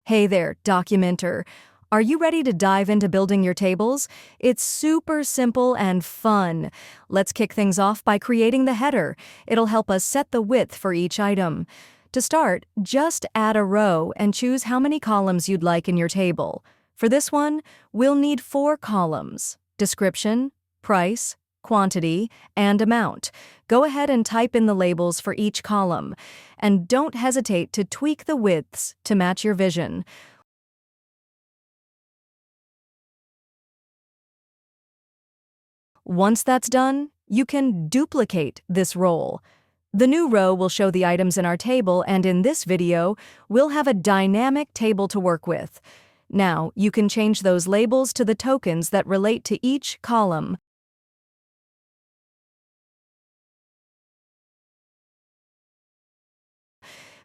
Hey there, documenter. Are you ready to dive into building your tables? It's super simple and fun. Let's kick things off by creating the header. It'll help us set the width for each item. To start, just add a row and choose how many columns you'd like in your table. For this one, we'll need 4 columns: description, price, quantity, and amount. Go ahead and type in the labels for each column. And don't hesitate to tweak the widths to match your vision. Once that's done, you can duplicate this row. The new row will show the items in our table, and in this video, we'll have a dynamic table to work with. Now, you can change those labels to the tokens that relate to each column.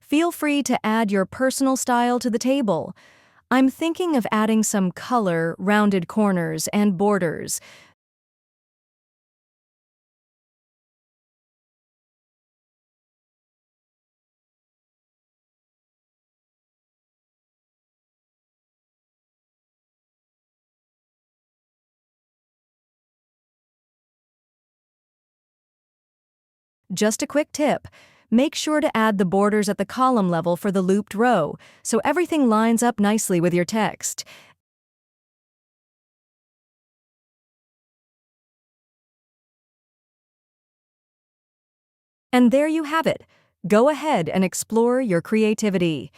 Feel free to add your personal style to the table. I'm thinking of adding some color, rounded corners, and borders. Just a quick tip. Make sure to add the borders at the column level for the looped row, so everything lines up nicely with your text. And there you have it. Go ahead and explore your creativity.